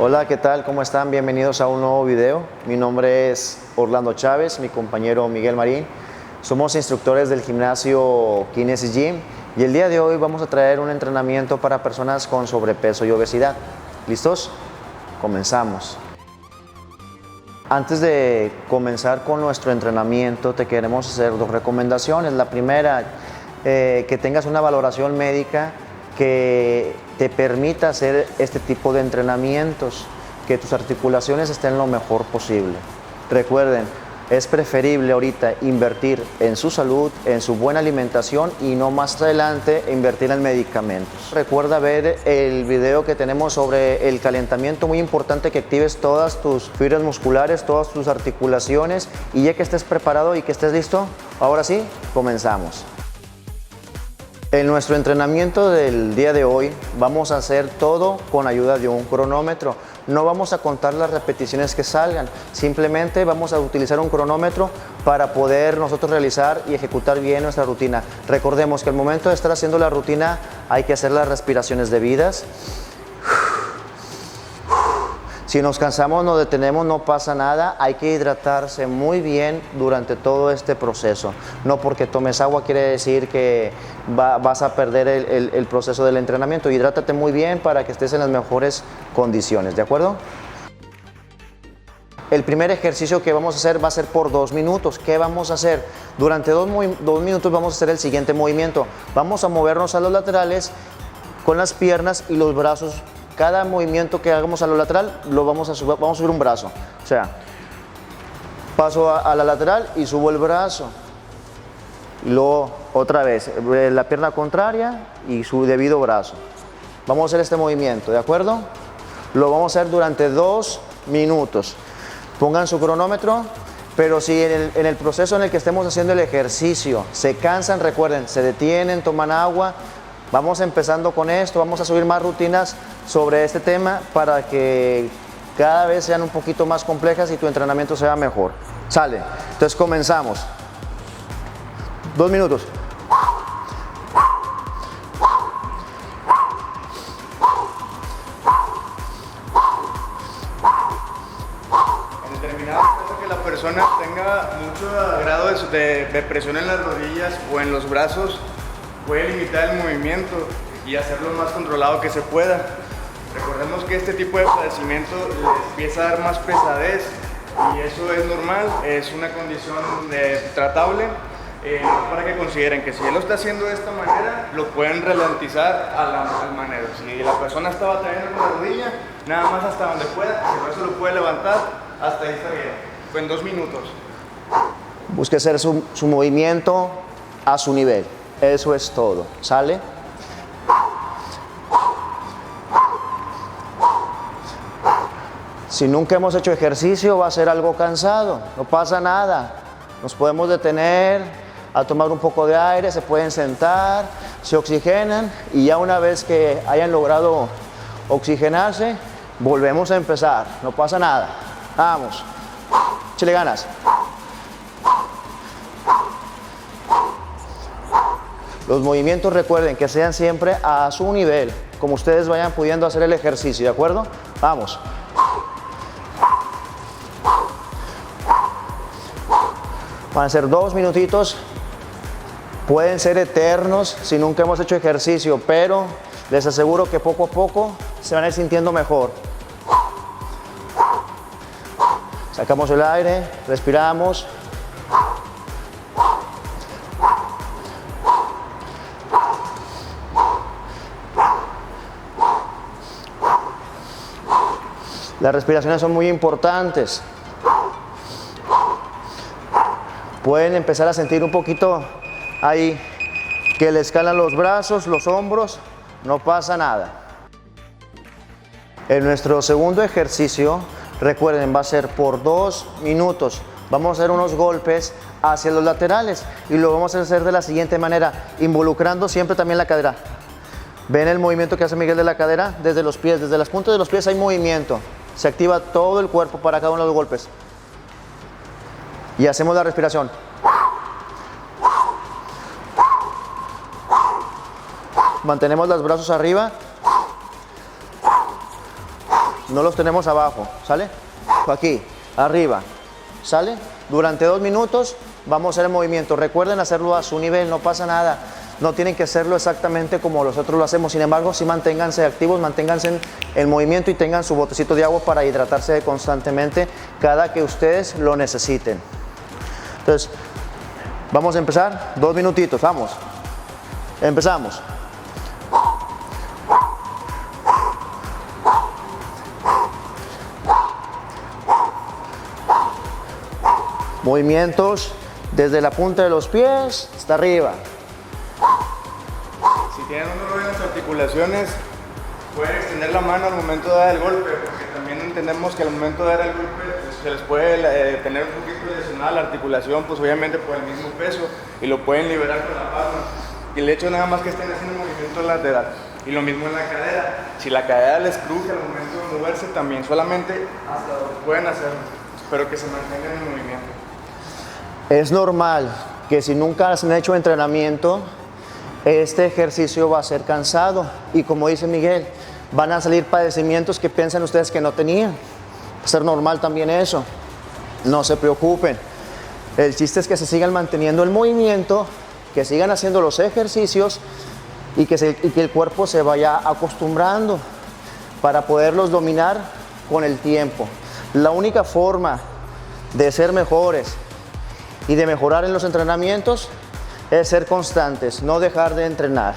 Hola, ¿qué tal? ¿Cómo están? Bienvenidos a un nuevo video. Mi nombre es Orlando Chávez, mi compañero Miguel Marín. Somos instructores del gimnasio Kinesis Gym y el día de hoy vamos a traer un entrenamiento para personas con sobrepeso y obesidad. ¿Listos? Comenzamos. Antes de comenzar con nuestro entrenamiento, te queremos hacer dos recomendaciones. La primera, que tengas una valoración médica que te permita hacer este tipo de entrenamientos, que tus articulaciones estén lo mejor posible. Recuerden, es preferible ahorita invertir en su salud, en su buena alimentación y no más adelante invertir en medicamentos. Recuerda ver el video que tenemos sobre el calentamiento, muy importante que actives todas tus fibras musculares, todas tus articulaciones y ya que estés preparado y que estés listo, ahora sí, comenzamos. En nuestro entrenamiento del día de hoy vamos a hacer todo con ayuda de un cronómetro. No vamos a contar las repeticiones que salgan, simplemente vamos a utilizar un cronómetro para poder nosotros realizar y ejecutar bien nuestra rutina. Recordemos que al momento de estar haciendo la rutina hay que hacer las respiraciones debidas. Si nos cansamos, nos detenemos, no pasa nada. Hay que hidratarse muy bien durante todo este proceso. No porque tomes agua quiere decir que vas a perder el proceso del entrenamiento. Hidrátate muy bien para que estés en las mejores condiciones, ¿de acuerdo? El primer ejercicio que vamos a hacer va a ser por 2 minutos. ¿Qué vamos a hacer? Durante 2 minutos vamos a hacer el siguiente movimiento. Vamos a movernos a los laterales con las piernas y los brazos. Cada movimiento que hagamos a lo lateral, vamos a subir un brazo. O sea, paso a la lateral y subo el brazo. Luego, otra vez, la pierna contraria y su debido brazo. Vamos a hacer este movimiento, ¿de acuerdo? Lo vamos a hacer durante 2 minutos. Pongan su cronómetro, pero si en el proceso en el que estemos haciendo el ejercicio se cansan, recuerden, se detienen, toman agua. Vamos empezando con esto, vamos a subir más rutinas sobre este tema para que cada vez sean un poquito más complejas y tu entrenamiento sea mejor. Sale, entonces comenzamos. 2 minutos. En determinado caso que la persona tenga mucho grado de presión en las rodillas o en los brazos, puede limitar el movimiento y hacerlo lo más controlado que se pueda. Recordemos que este tipo de padecimiento le empieza a dar más pesadez y eso es normal, es una condición tratable, para que consideren que si él lo está haciendo de esta manera, lo pueden ralentizar al manera. Si la persona está batallando con la rodilla, nada más hasta donde pueda, si no se lo puede levantar, hasta ahí está bien. Fue en 2 minutos. Busque hacer su movimiento a su nivel. Eso es todo, ¿sale? Si nunca hemos hecho ejercicio va a ser algo cansado, no pasa nada. Nos podemos detener a tomar un poco de aire, se pueden sentar, se oxigenan y ya una vez que hayan logrado oxigenarse, volvemos a empezar, no pasa nada. Vamos, échale ganas. Los movimientos recuerden que sean siempre a su nivel, como ustedes vayan pudiendo hacer el ejercicio, ¿de acuerdo? Vamos. Van a ser 2 minutitos, pueden ser eternos si nunca hemos hecho ejercicio, pero les aseguro que poco a poco se van a ir sintiendo mejor. Sacamos el aire, respiramos. Las respiraciones son muy importantes. Pueden empezar a sentir un poquito ahí que les calan los brazos, los hombros, no pasa nada. En nuestro segundo ejercicio, recuerden, va a ser por 2 minutos. Vamos a hacer unos golpes hacia los laterales y lo vamos a hacer de la siguiente manera, involucrando siempre también la cadera. ¿Ven el movimiento que hace Miguel de la cadera? Desde los pies, desde las puntas de los pies hay movimiento. Se activa todo el cuerpo para cada uno de los golpes. Y hacemos la respiración. Mantenemos los brazos arriba. no los tenemos abajo, ¿sale? Aquí, arriba, ¿sale? Durante 2 minutos vamos a hacer el movimiento. Recuerden hacerlo a su nivel, no pasa nada. No tienen que hacerlo exactamente como nosotros lo hacemos. Sin embargo, sí manténganse activos, manténganse en movimiento y tengan su botecito de agua para hidratarse constantemente cada que ustedes lo necesiten. Entonces, vamos a empezar. 2 minutitos, vamos. Empezamos. Movimientos desde la punta de los pies hasta arriba. Si tienen un dolor en las articulaciones, pueden extender la mano al momento de dar el golpe, porque también entendemos que al momento de dar el golpe pues, se les puede tener un poquito lesionada la articulación, pues obviamente por el mismo peso, y lo pueden liberar con la palma. Y el hecho nada más que estén haciendo movimiento lateral. Y lo mismo en la cadera. Si la cadera les cruje al momento de moverse, también solamente hasta donde pueden hacerlo, pero que se mantengan en movimiento. Es normal que si nunca han hecho entrenamiento, este ejercicio va a ser cansado y como dice Miguel, van a salir padecimientos que piensan ustedes que no tenían. Va a ser normal también eso. No se preocupen. El chiste es que se sigan manteniendo el movimiento, que sigan haciendo los ejercicios y que el cuerpo se vaya acostumbrando para poderlos dominar con el tiempo. La única forma de ser mejores y de mejorar en los entrenamientos es ser constantes, no dejar de entrenar.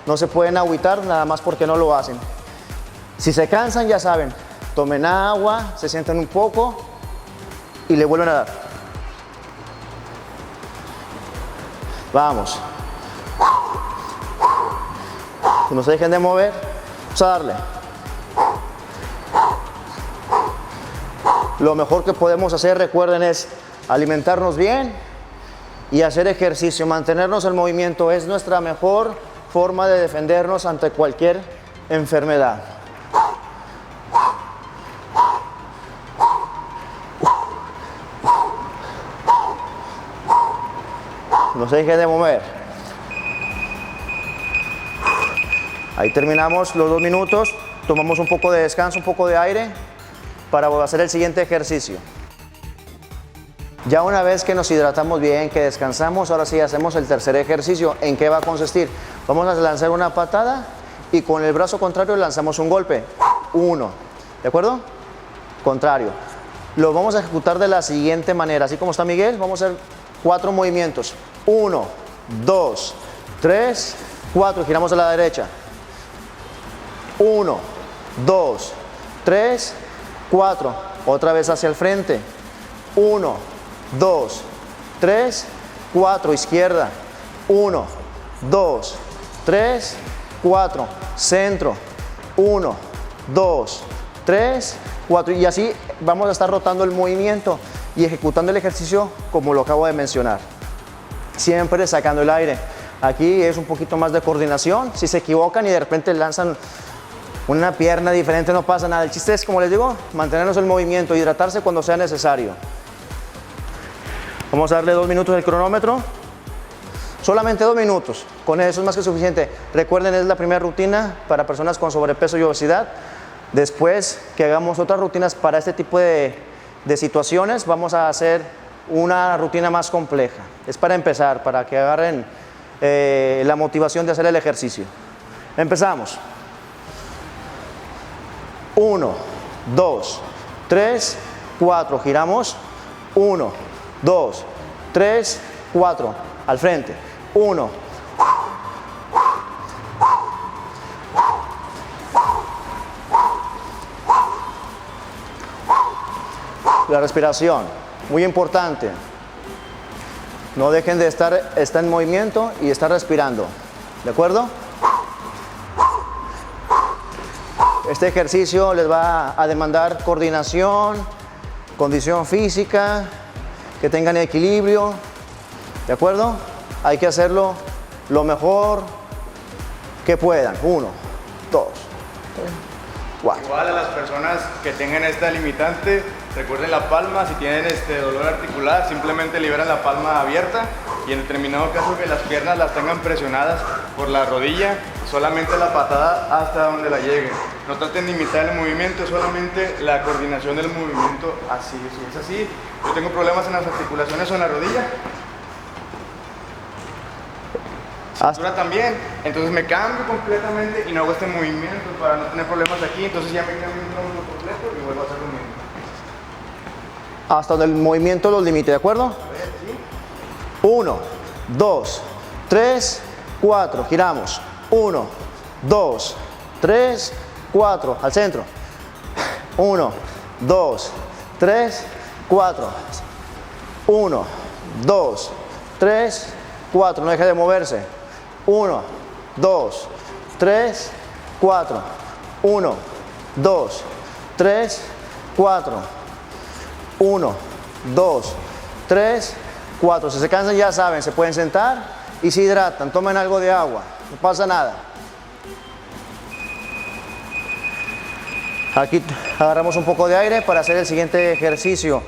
No se pueden agüitar nada más porque no lo hacen. Si se cansan, ya saben, tomen agua, se sientan un poco y le vuelven a dar. Vamos. No se dejen de mover, vamos a darle. Lo mejor que podemos hacer, recuerden, es alimentarnos bien y hacer ejercicio. Mantenernos en movimiento es nuestra mejor forma de defendernos ante cualquier enfermedad. No se dejen de mover. Ahí terminamos los 2 minutos. Tomamos un poco de descanso, un poco de aire para hacer el siguiente ejercicio. Ya una vez que nos hidratamos bien, que descansamos, ahora sí hacemos el tercer ejercicio. ¿En qué va a consistir? Vamos a lanzar una patada y con el brazo contrario lanzamos un golpe. 1, ¿de acuerdo? Contrario. Lo vamos a ejecutar de la siguiente manera. Así como está Miguel, vamos a hacer 4 movimientos. 1, 2, 3, 4. Giramos a la derecha. 1, 2, 3, 4. Otra vez hacia el frente. 1, 2, 3, 4. Izquierda. 1, 2, 3, 4. Centro. 1, 2, 3, 4. Y así vamos a estar rotando el movimiento y ejecutando el ejercicio como lo acabo de mencionar. Siempre sacando el aire. Aquí es un poquito más de coordinación. Si se equivocan y de repente lanzan una pierna diferente, no pasa nada. El chiste es, como les digo, mantenernos en movimiento, hidratarse cuando sea necesario. Vamos a darle 2 minutos del cronómetro. Solamente 2 minutos. Con eso es más que suficiente. Recuerden, es la primera rutina para personas con sobrepeso y obesidad. Después que hagamos otras rutinas para este tipo de situaciones, vamos a hacer una rutina más compleja. Es para empezar, para que agarren la motivación de hacer el ejercicio. Empezamos. 1, 2, 3, 4. Giramos. 1, 2, 3, 4. Al frente. 1. La respiración, muy importante. No dejen de estar en movimiento y estar respirando. ¿De acuerdo? Este ejercicio les va a demandar coordinación, condición física, que tengan equilibrio. ¿De acuerdo? Hay que hacerlo lo mejor que puedan. 1, 2, 3, 4. Igual a las personas que tengan esta limitante, recuerden la palma. Si tienen dolor articular, simplemente liberan la palma abierta y en determinado caso que las piernas las tengan presionadas por la rodilla, solamente la patada hasta donde la lleguen. No traten de imitar el movimiento, solamente la coordinación del movimiento así. Si es así, yo tengo problemas en las articulaciones o en la rodilla. Cintura también, entonces me cambio completamente y no hago este movimiento para no tener problemas aquí, entonces ya me cambio un hombro completo y vuelvo a hacer lo mismo. Hasta donde el movimiento los limite, ¿de acuerdo? A ver, ¿sí? 1, 2, 3, 4, giramos. 1, 2, 3, 4, al centro. 1, 2, 3, 4. 1, 2, 3, 4, no deje de moverse. 1, 2, 3, 4. 1, 2, 3, 4. 1, 2, 3, 4. Si se cansan ya saben, se pueden sentar y se hidratan. Tomen algo de agua, no pasa nada. Aquí agarramos un poco de aire para hacer el siguiente ejercicio.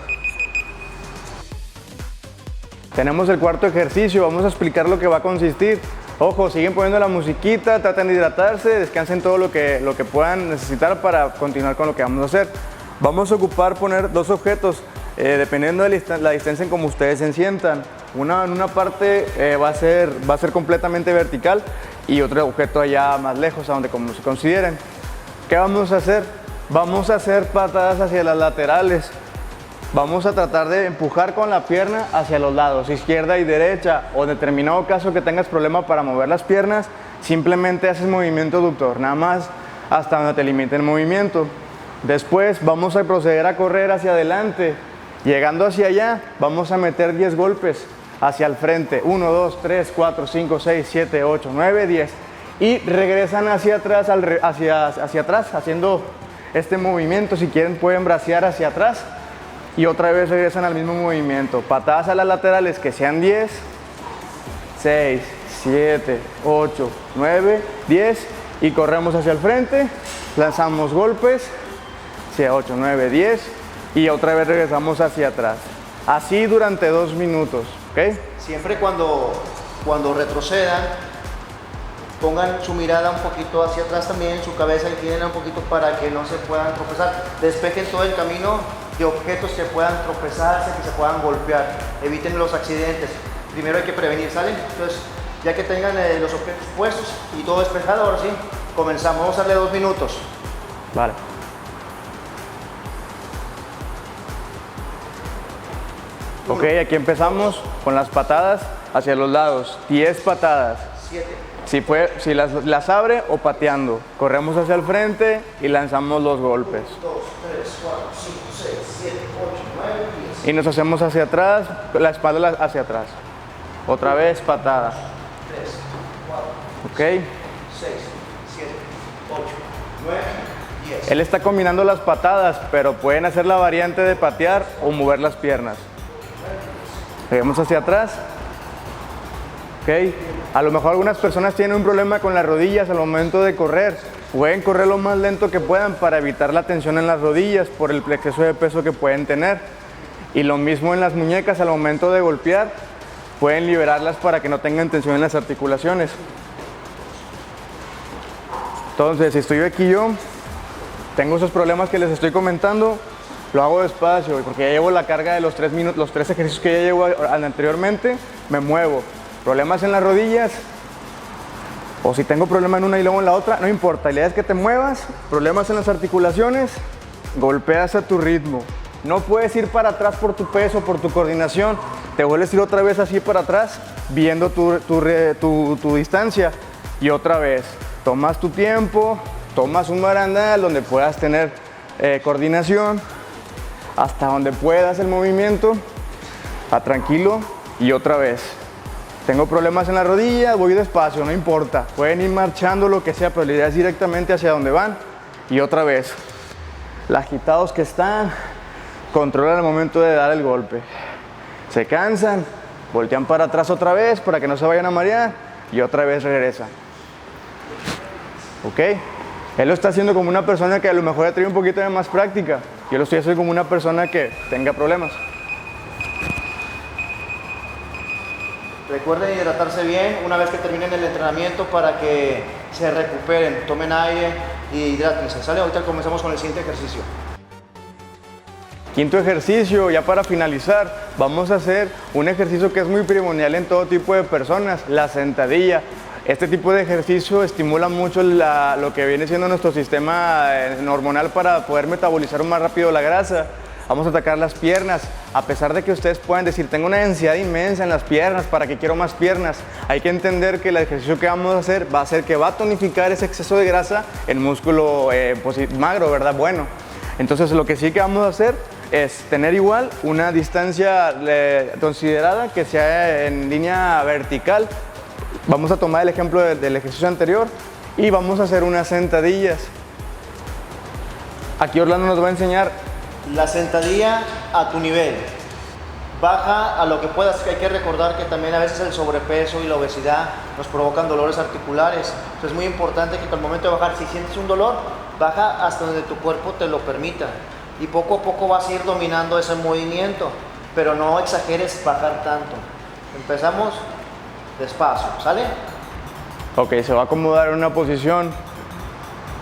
Tenemos el cuarto ejercicio, vamos a explicar lo que va a consistir. Ojo, siguen poniendo la musiquita, traten de hidratarse, descansen todo lo que puedan necesitar para continuar con lo que vamos a hacer. Vamos a poner dos objetos, dependiendo de la distancia en como ustedes se sientan. Una en una parte va a ser completamente vertical y otro objeto allá más lejos, a donde como se consideren. ¿Qué vamos a hacer? Vamos a hacer patadas hacia las laterales. Vamos a tratar de empujar con la pierna hacia los lados, izquierda y derecha, o en determinado caso que tengas problema para mover las piernas, simplemente haces movimiento aductor, nada más hasta donde te limite el movimiento. Después vamos a proceder a correr hacia adelante. Llegando hacia allá, vamos a meter 10 golpes hacia el frente. 1, 2, 3, 4, 5, 6, 7, 8, 9, 10. Y regresan hacia atrás, hacia atrás, haciendo este movimiento. Si quieren pueden bracear hacia atrás. Y otra vez regresan al mismo movimiento. Patadas a las laterales que sean 10, 6, 7, 8, 9, 10. Y corremos hacia el frente. Lanzamos golpes. 8, 9, 10. Y otra vez regresamos hacia atrás. Así durante 2 minutos. ¿Okay? Siempre cuando retrocedan, pongan su mirada un poquito hacia atrás también, su cabeza inclinen un poquito para que no se puedan tropezar. Despejen todo el camino de objetos que puedan tropezarse, que se puedan golpear. Eviten los accidentes. Primero hay que prevenir, ¿sale? Entonces, ya que tengan los objetos puestos y todo despejado, ahora sí, comenzamos. Vamos a darle 2 minutos. Vale. Ok, aquí empezamos con las patadas hacia los lados. 10 patadas. 7. Si las abre o pateando. Corremos hacia el frente y lanzamos los golpes. 2, 3, 4, 5, 6, 7, 8, 9, 10. Y nos hacemos hacia atrás, la espalda hacia atrás. Otra vez patada. 3, 4, Ok. 6, 7, 8, 9, 10. Él está combinando las patadas, pero pueden hacer la variante de patear o mover las piernas. Seguimos hacia atrás. Ok. A lo mejor algunas personas tienen un problema con las rodillas al momento de correr. Pueden correr lo más lento que puedan para evitar la tensión en las rodillas por el exceso de peso que pueden tener. Y lo mismo en las muñecas al momento de golpear. Pueden liberarlas para que no tengan tensión en las articulaciones. Entonces, si estoy aquí yo, tengo esos problemas que les estoy comentando, lo hago despacio, porque ya llevo la carga de los 3 minutos, los 3 ejercicios que ya llevo anteriormente, me muevo. Problemas en las rodillas, o si tengo problema en una y luego en la otra, no importa, la idea es que te muevas. Problemas en las articulaciones, golpeas a tu ritmo. No puedes ir para atrás por tu peso, por tu coordinación, te vuelves a ir otra vez así para atrás, viendo tu distancia, y otra vez, tomas tu tiempo, tomas un barandal donde puedas tener coordinación, hasta donde puedas el movimiento, tranquilo, y otra vez. Tengo problemas en la rodilla, voy despacio, no importa. Pueden ir marchando, lo que sea, pero la idea es directamente hacia donde van. Y otra vez, los agitados que están, controlan el momento de dar el golpe. Se cansan, voltean para atrás otra vez para que no se vayan a marear y otra vez regresan. ¿Ok? Él lo está haciendo como una persona que a lo mejor ya tiene un poquito de más práctica. Yo lo estoy haciendo como una persona que tenga problemas. Recuerden hidratarse bien una vez que terminen el entrenamiento para que se recuperen, tomen aire y hidrátense. ¿Sale? Ahorita comenzamos con el siguiente ejercicio. Quinto ejercicio, ya para finalizar, vamos a hacer un ejercicio que es muy primordial en todo tipo de personas, la sentadilla. Este tipo de ejercicio estimula mucho lo que viene siendo nuestro sistema hormonal para poder metabolizar más rápido la grasa. Vamos a atacar las piernas, a pesar de que ustedes puedan decir, tengo una densidad inmensa en las piernas, ¿para qué quiero más piernas? Hay que entender que el ejercicio que vamos a hacer va a ser que va a tonificar ese exceso de grasa en músculo magro, ¿verdad? Bueno, entonces lo que sí que vamos a hacer es tener igual una distancia considerada que sea en línea vertical. Vamos a tomar el ejemplo del ejercicio anterior y vamos a hacer unas sentadillas. Aquí Orlando nos va a enseñar la sentadilla a tu nivel. Baja a lo que puedas, que hay que recordar que también a veces el sobrepeso y la obesidad nos provocan dolores articulares. Entonces es muy importante que al momento de bajar, si sientes un dolor, baja hasta donde tu cuerpo te lo permita. Y poco a poco vas a ir dominando ese movimiento, pero no exageres bajar tanto. Empezamos despacio, ¿sale? Ok, se va a acomodar en una posición.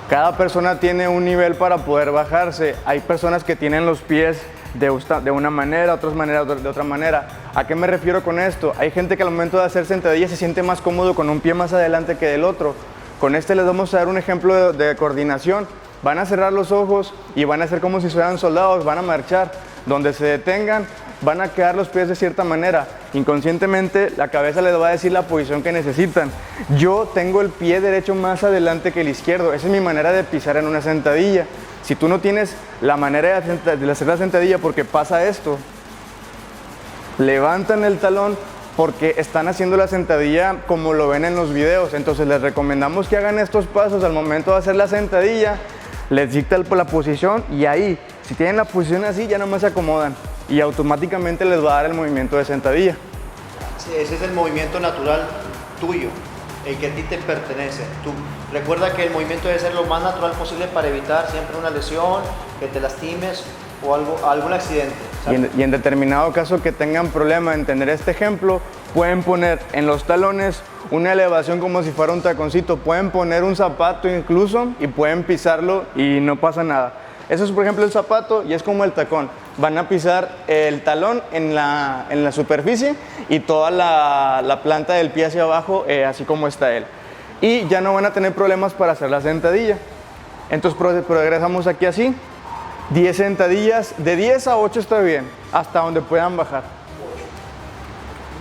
Cada persona tiene un nivel para poder bajarse. Hay personas que tienen los pies de una manera, otras maneras de otra manera. ¿A qué me refiero con esto? Hay gente que al momento de hacer sentadillas se siente más cómodo con un pie más adelante que del otro. Con este les vamos a dar un ejemplo de coordinación. Van a cerrar los ojos y van a hacer como si fueran soldados, van a marchar. Donde se detengan, van a quedar los pies de cierta manera. Inconscientemente, la cabeza les va a decir la posición que necesitan. Yo tengo el pie derecho más adelante que el izquierdo. Esa es mi manera de pisar en una sentadilla. Si tú no tienes la manera de hacer la sentadilla porque pasa esto, levantan el talón porque están haciendo la sentadilla como lo ven en los videos. Entonces les recomendamos que hagan estos pasos al momento de hacer la sentadilla. Les dicta la posición y ahí, si tienen la posición así, ya nomás se acomodan y automáticamente les va a dar el movimiento de sentadilla. Sí, ese es el movimiento natural tuyo, el que a ti te pertenece. Tú recuerda que el movimiento debe ser lo más natural posible para evitar siempre una lesión, que te lastimes o algún accidente. Y en determinado caso que tengan problema en tener este ejemplo, pueden poner en los talones una elevación como si fuera un taconcito, pueden poner un zapato incluso y pueden pisarlo y no pasa nada. Eso es por ejemplo el zapato y es como el tacón. Van a pisar el talón en la superficie y toda la planta del pie hacia abajo, así como está él. Y ya no van a tener problemas para hacer la sentadilla. Entonces progresamos aquí así. 10 sentadillas, de 10 a 8 está bien, hasta donde puedan bajar.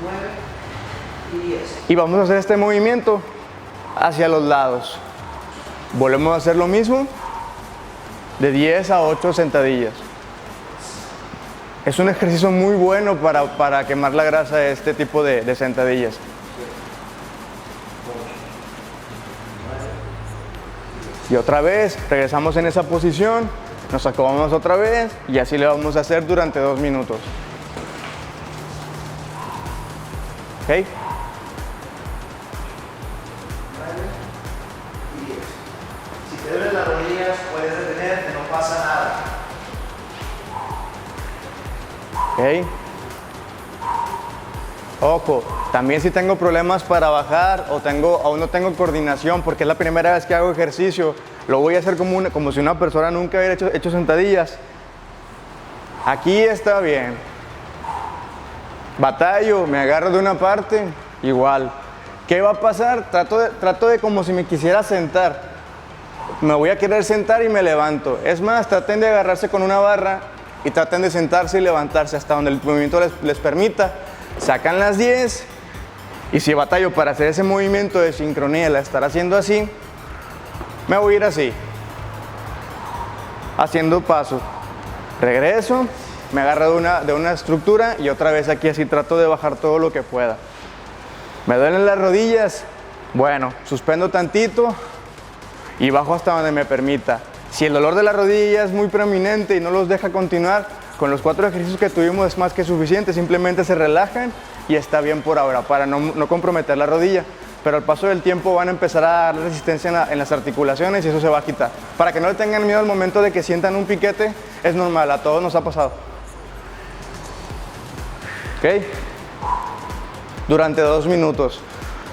9 y 10. Y vamos a hacer este movimiento hacia los lados. Volvemos a hacer lo mismo, de 10 a 8 sentadillas. Es un ejercicio muy bueno para quemar la grasa de este tipo de sentadillas. Y otra vez, regresamos en esa posición. Nos acomodamos otra vez y así le vamos a hacer durante 2 minutos. ¿Ok? 9 y 10. Si te duelen las rodillas, puedes detenerte, no pasa nada. ¿Ok? Ojo, también si tengo problemas para bajar o aún no tengo coordinación porque es la primera vez que hago ejercicio, lo voy a hacer como si una persona nunca hubiera hecho sentadillas. Aquí está bien. Batallo, me agarro de una parte, igual. ¿Qué va a pasar? Trato de como si me quisiera sentar. Me voy a querer sentar y me levanto. Es más, traten de agarrarse con una barra y traten de sentarse y levantarse hasta donde el movimiento les permita. Sacan las 10 y si batallo para hacer ese movimiento de sincronía, la estar haciendo así, me voy a ir así, haciendo pasos. Regreso, me agarro de una estructura y otra vez aquí así trato de bajar todo lo que pueda. Me duelen las rodillas, bueno, suspendo tantito y bajo hasta donde me permita. Si el dolor de la rodilla es muy preeminente y no los deja continuar, con los 4 ejercicios que tuvimos es más que suficiente, simplemente se relajan y está bien por ahora, para no comprometer la rodilla. Pero al paso del tiempo van a empezar a dar resistencia en las articulaciones y eso se va a quitar. Para que no le tengan miedo al momento de que sientan un piquete, es normal, a todos nos ha pasado. ¿Ok? durante 2 minutos.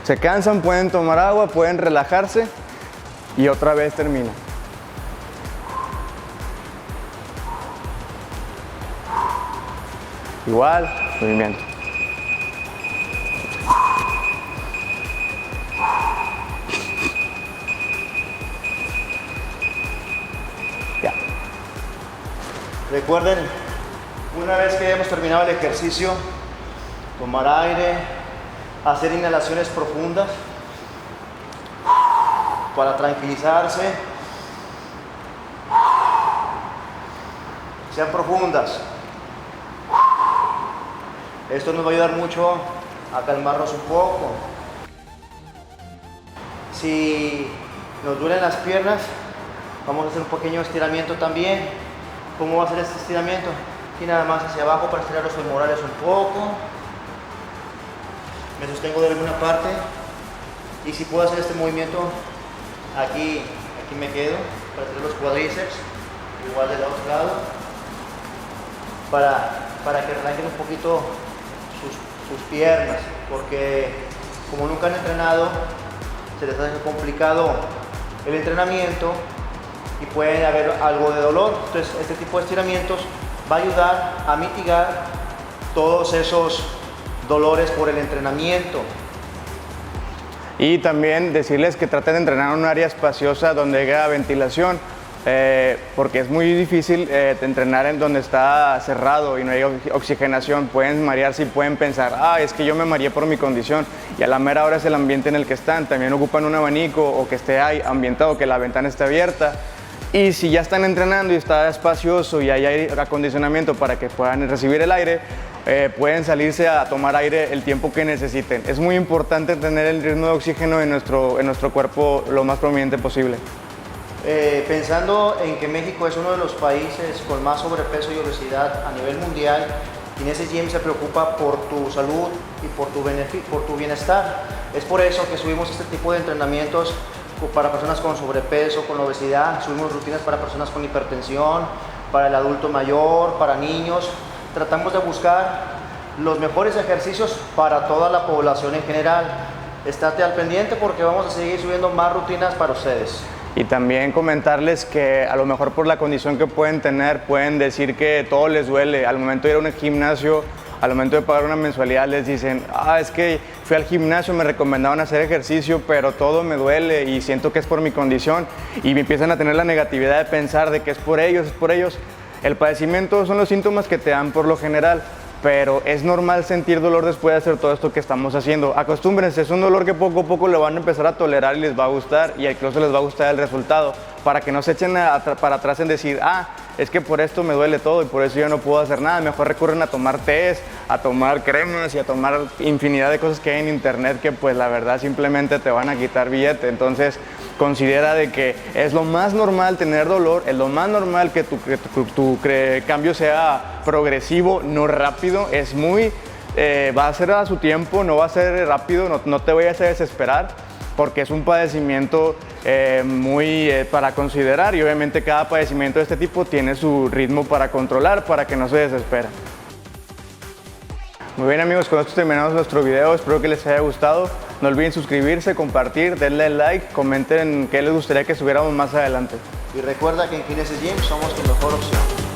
Se cansan, pueden tomar agua, pueden relajarse y otra vez termina. Igual, movimiento. Ya. Recuerden, una vez que hemos terminado el ejercicio, tomar aire, hacer inhalaciones profundas para tranquilizarse. Sean profundas. Esto nos va a ayudar mucho a calmarnos un poco. Si nos duelen las piernas, vamos a hacer un pequeño estiramiento también. ¿Cómo va a ser este estiramiento? Aquí nada más hacia abajo para estirar los femorales un poco. Me sostengo de alguna parte. Y si puedo hacer este movimiento, aquí me quedo para estirar los cuádriceps. Igual del otro lado. Para que relajen un poquito sus piernas, porque como nunca han entrenado, se les hace complicado el entrenamiento y puede haber algo de dolor. Entonces este tipo de estiramientos va a ayudar a mitigar todos esos dolores por el entrenamiento. Y también decirles que traten de entrenar en un área espaciosa donde haya ventilación. Porque es muy difícil entrenar en donde está cerrado y no hay oxigenación. Pueden marearse y pueden pensar, es que yo me mareé por mi condición, y a la mera hora es el ambiente en el que están. También ocupan un abanico o que esté ahí ambientado, que la ventana esté abierta. Y si ya están entrenando y está espacioso y hay aire acondicionamiento para que puedan recibir el aire, pueden salirse a tomar aire el tiempo que necesiten. Es muy importante tener el ritmo de oxígeno en nuestro cuerpo lo más prominente posible. Pensando en que México es uno de los países con más sobrepeso y obesidad a nivel mundial, Kinesis Gym se preocupa por tu salud y por tu bienestar. Es por eso que subimos este tipo de entrenamientos para personas con sobrepeso, con obesidad. Subimos rutinas para personas con hipertensión, para el adulto mayor, para niños. Tratamos de buscar los mejores ejercicios para toda la población en general. Estate al pendiente porque vamos a seguir subiendo más rutinas para ustedes. Y también comentarles que a lo mejor por la condición que pueden tener, pueden decir que todo les duele. Al momento de ir a un gimnasio, al momento de pagar una mensualidad, les dicen, es que fui al gimnasio, me recomendaban hacer ejercicio, pero todo me duele y siento que es por mi condición. Y me empiezan a tener la negatividad de pensar de que es por ellos, es por ellos. El padecimiento son los síntomas que te dan por lo general, pero es normal sentir dolor después de hacer todo esto que estamos haciendo. Acostúmbrense, es un dolor que poco a poco lo van a empezar a tolerar y les va a gustar, y incluso les va a gustar el resultado, para que no se echen para atrás en decir, es que por esto me duele todo y por eso yo no puedo hacer nada. Mejor recurren a tomar tés, a tomar cremas y a tomar infinidad de cosas que hay en internet que pues la verdad simplemente te van a quitar billete. Entonces considera de que es lo más normal tener dolor, es lo más normal que tu cambio sea progresivo, no rápido. Es va a ser a su tiempo, no va a ser rápido, no te vayas a desesperar, porque es un padecimiento para considerar, y obviamente cada padecimiento de este tipo tiene su ritmo para controlar, para que no se desesperen. Muy bien amigos, con esto terminamos nuestro video, espero que les haya gustado. No olviden suscribirse, compartir, denle like, comenten qué les gustaría que subiéramos más adelante. Y recuerda que en Kinesis Gym somos tu mejor opción.